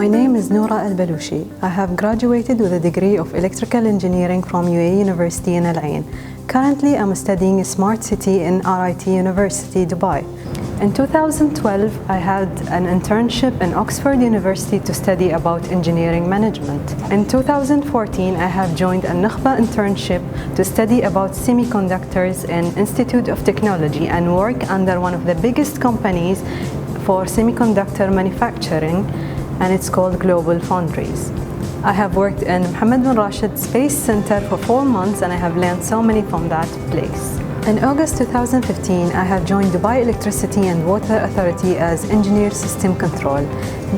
My name is Noora AlBlooshi. I have graduated with a degree of electrical engineering from UAE University in Al Ain. Currently, I'm studying Smart City in RIT University, Dubai. In 2012, I had an internship in Oxford University to study about engineering management. In 2014, I have joined a Nukhba internship to study about semiconductors in Institute of Technology and work under one of the biggest companies for semiconductor manufacturing, and it's called Global Foundries. I have worked in Mohammed bin Rashid Space Center for 4 months, and I have learned so many from that place. In August 2015, I have joined Dubai Electricity and Water Authority as Engineer System Control.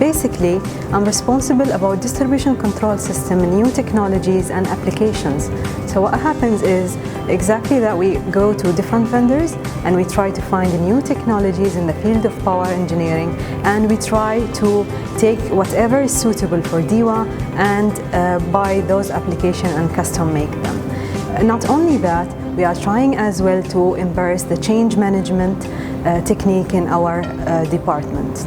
Basically, I'm responsible about distribution control system, new technologies and applications. So what happens is exactly that we go to different vendors and we try to find new technologies in the field of power engineering, and we try to take whatever is suitable for DEWA and buy those applications and custom make them. Not only that, we are trying as well to embrace the change management technique in our department.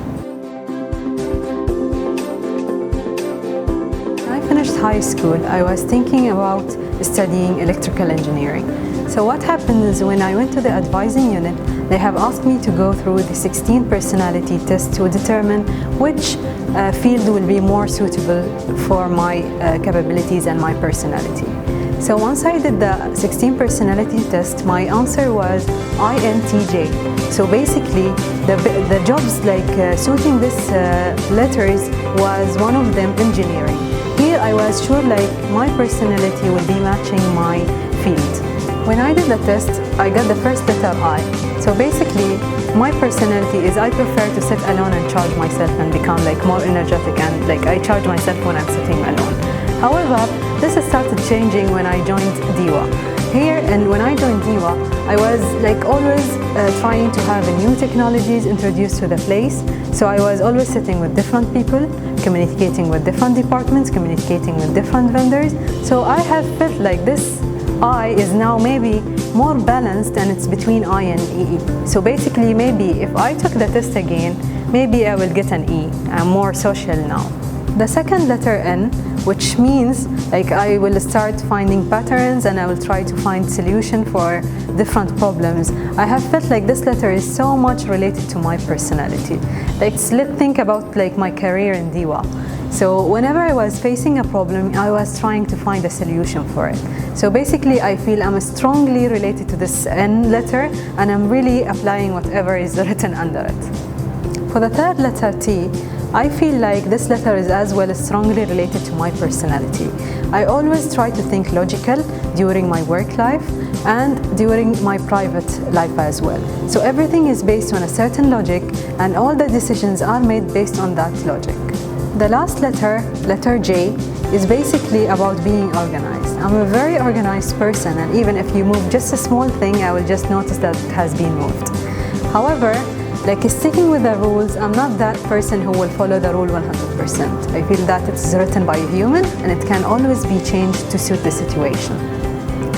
When I finished high school, I was thinking about studying electrical engineering. So what happened is when I went to the advising unit, they have asked me to go through the 16 personality test to determine which field will be more suitable for my capabilities and my personality. So once I did the 16 personality test, my answer was INTJ. So basically, the jobs like suiting these letters was one of them engineering. Here I was sure like my personality will be matching my field. When I did the test, I got the first letter I. So basically, my personality is I prefer to sit alone and charge myself and become like more energetic, and like I charge myself when I'm sitting alone. However, this started changing when I joined DEWA. Here, and when I joined DEWA, I was like always trying to have new technologies introduced to the place. So I was always sitting with different people, communicating with different departments, communicating with different vendors. So I have felt like this I is now maybe more balanced, and it's between I and EE. So basically, maybe if I took the test again, maybe I will get an E. I'm more social now. The second letter N, which means like I will start finding patterns and I will try to find solution for different problems. I have felt like this letter is so much related to my personality. Like let's think about like my career in DEWA. So whenever I was facing a problem, I was trying to find a solution for it. So basically, I feel I'm strongly related to this N letter, and I'm really applying whatever is written under it. For the third letter T, I feel like this letter is as well strongly related to my personality. I always try to think logical during my work life and during my private life as well. So everything is based on a certain logic, and all the decisions are made based on that logic. The last letter, letter J, is basically about being organized. I'm a very organized person, and even if you move just a small thing, I will just notice that it has been moved. However, like sticking with the rules, I'm not that person who will follow the rule 100%. I feel that it's written by a human and it can always be changed to suit the situation.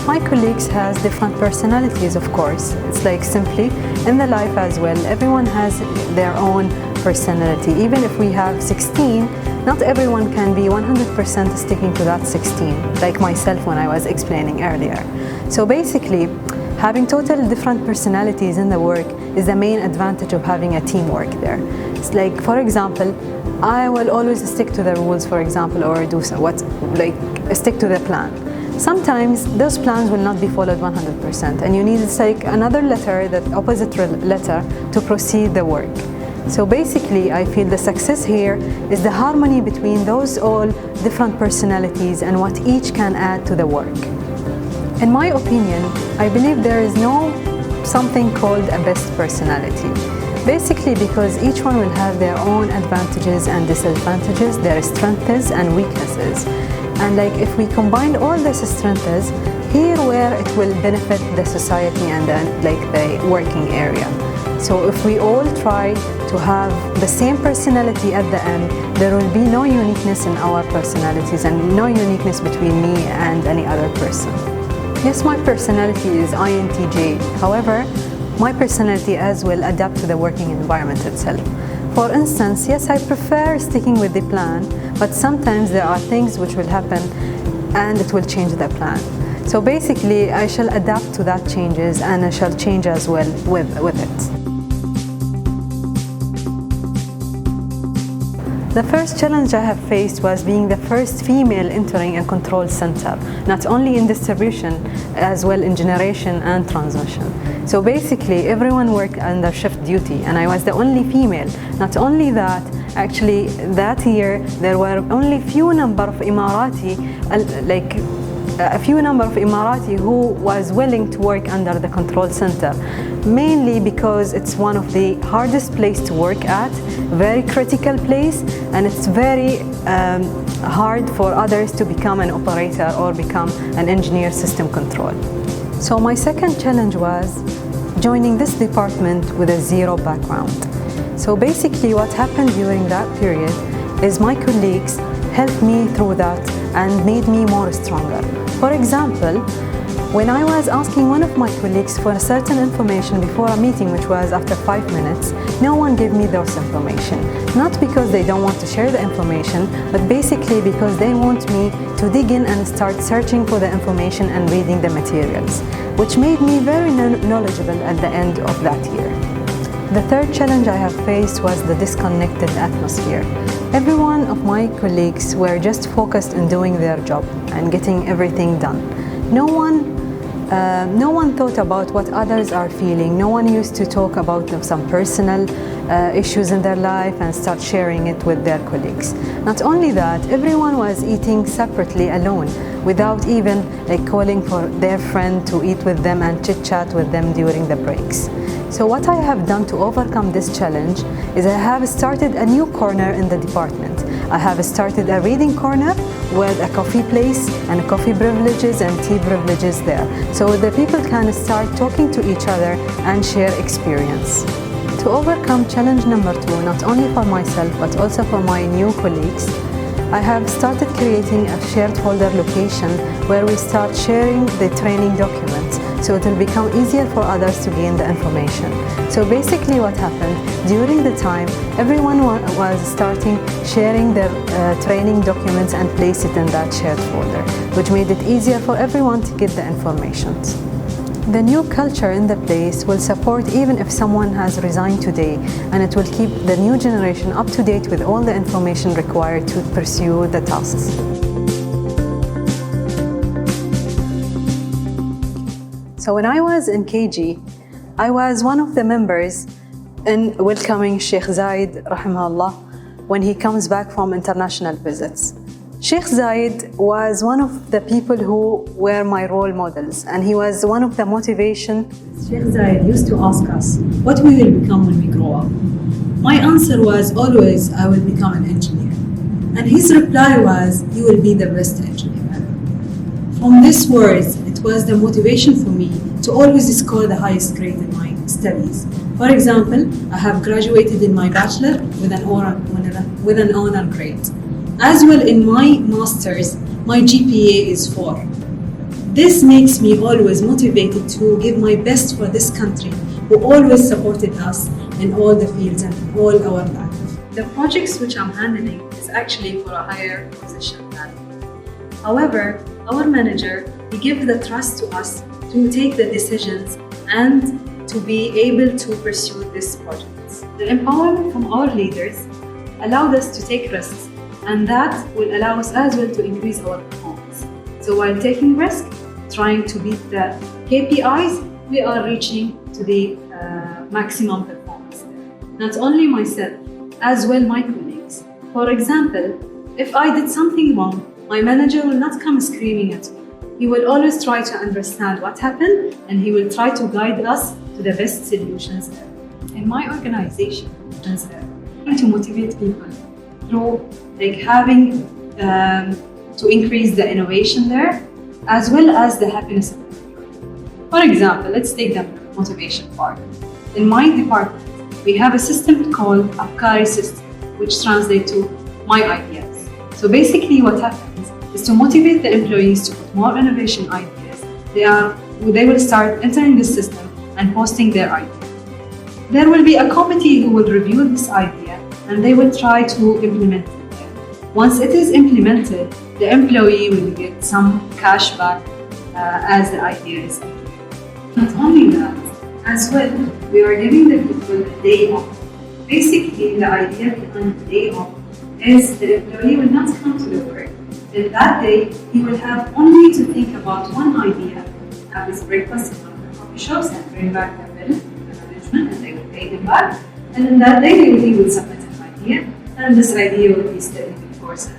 My colleagues has different personalities, of course. It's like simply in the life as well, everyone has their own personality. Even if we have 16, not everyone can be 100% sticking to that 16, like myself when I was explaining earlier. So basically, having total different personalities in the work is the main advantage of having a teamwork there. It's like, for example, I will always stick to the rules, for example, or do stick to the plan. Sometimes those plans will not be followed 100%, and you need like another letter, that opposite letter, to proceed the work. So basically, I feel the success here is the harmony between those all different personalities and what each can add to the work. In my opinion, I believe there is no something called a best personality. Basically because each one will have their own advantages and disadvantages, their strengths and weaknesses. And like if we combine all these strengths, here where it will benefit the society and the working area. So if we all try to have the same personality at the end, there will be no uniqueness in our personalities and no uniqueness between me and any other person. Yes, my personality is INTJ. However, my personality as well adapt to the working environment itself. for instance, yes, I prefer sticking with the plan, but sometimes there are things which will happen and it will change the plan. So basically, I shall adapt to that changes and I shall change as well with it. The first challenge I have faced was being the first female entering a control center, not only in distribution, as well in generation and transmission. So basically, everyone worked under shift duty, and I was the only female. Not only that, actually, that year, there were only few number of Emirati, who was willing to work under the control center, mainly because it's one of the hardest place to work at, very critical place, and it's very hard for others to become an operator or become an engineer system control. So my second challenge was joining this department with a zero background. So basically what happened during that period is my colleagues helped me through that and made me more stronger. For example, when I was asking one of my colleagues for a certain information before a meeting, which was after 5 minutes, no one gave me those information. Not because they don't want to share the information, but basically because they want me to dig in and start searching for the information and reading the materials, which made me very knowledgeable at the end of that year. The third challenge I have faced was the disconnected atmosphere. Every one of my colleagues were just focused on doing their job and getting everything done. No one thought about what others are feeling. No one used to talk about some personal issues in their life and start sharing it with their colleagues. Not only that, everyone was eating separately alone without even calling for their friend to eat with them and chit-chat with them during the breaks. So what I have done to overcome this challenge is I have started a new corner in the department. I have started a reading corner with a coffee place and coffee privileges and tea privileges there. So the people can start talking to each other and share experience. To overcome challenge number 2, not only for myself but also for my new colleagues, I have started creating a shared folder location where we start sharing the training documents, so it will become easier for others to gain the information. So basically what happened, during the time, everyone was starting sharing their training documents and place it in that shared folder, which made it easier for everyone to get the information. The new culture in the place will support even if someone has resigned today, and it will keep the new generation up to date with all the information required to pursue the tasks. So when I was in KG, I was one of the members in welcoming Sheikh Zayed, rahimahullah, when he comes back from international visits. Sheikh Zayed was one of the people who were my role models, and he was one of the motivation. Sheikh Zayed used to ask us what we will become when we grow up. My answer was always, I will become an engineer. And his reply was, you will be the best engineer ever. From these words, it was the motivation for me to always score the highest grade in my studies. For example, I have graduated in my bachelor with an honor grade. As well in my master's, my GPA is 4. This makes me always motivated to give my best for this country, who always supported us in all the fields and all our life. The projects which I'm handling is actually for a higher position than me. However, our manager, he gives the trust to us to take the decisions and to be able to pursue these projects. The empowerment from our leaders allowed us to take risks, and that will allow us as well to increase our performance. So while taking risk, trying to beat the KPIs, we are reaching to the maximum performance. Not only myself, as well my colleagues. For example, if I did something wrong, my manager will not come screaming at me. He will always try to understand what happened, and he will try to guide us to the best solutions there. In my organization, to motivate people through having to increase the innovation there, as well as the happiness of the people. For example, let's take the motivation part. In my department, we have a system called Afkari system, which translates to my ideas. So basically what happens is to motivate the employees to put more innovation ideas. They will start entering the system and posting their idea. There will be a committee who will review this idea and they will try to implement it. Once it is implemented, the employee will get some cash back as the idea is implemented. Not only that, as well, we are giving the people a day off. Basically, the idea behind the day off is the employee will not come to the work. In that day, he will have only to think about one idea, have his breakfast in one of the coffee shops, and bring back the bill to the management, and they will pay him back. And in that day, he will submit an idea, and this idea will be studied, of course,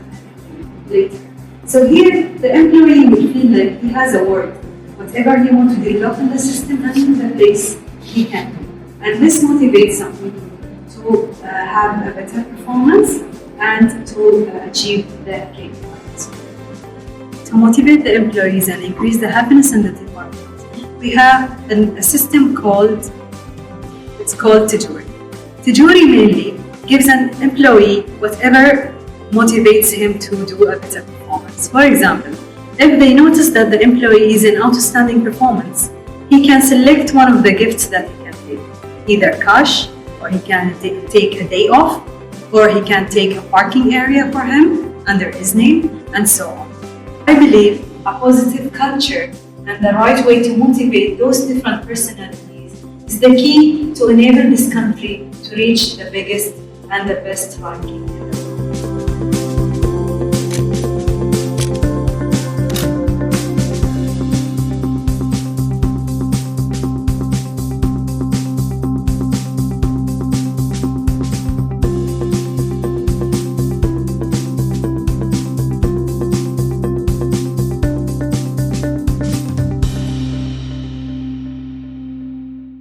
later. So here, the employee will feel like he has a word. Whatever he wants to develop in the system and in the place, he can do. And this motivates some people to have a better performance and to achieve the KPIs. To motivate the employees and increase the happiness in the department, we have a system called Tijuri. Tijuri mainly gives an employee whatever motivates him to do a better performance. For example, if they notice that the employee is in outstanding performance, he can select one of the gifts that he can take, either cash, or he can take a day off, or he can take a parking area for him under his name, and so on. I believe a positive culture and the right way to motivate those different personalities is the key to enable this country to reach the biggest and the best ranking.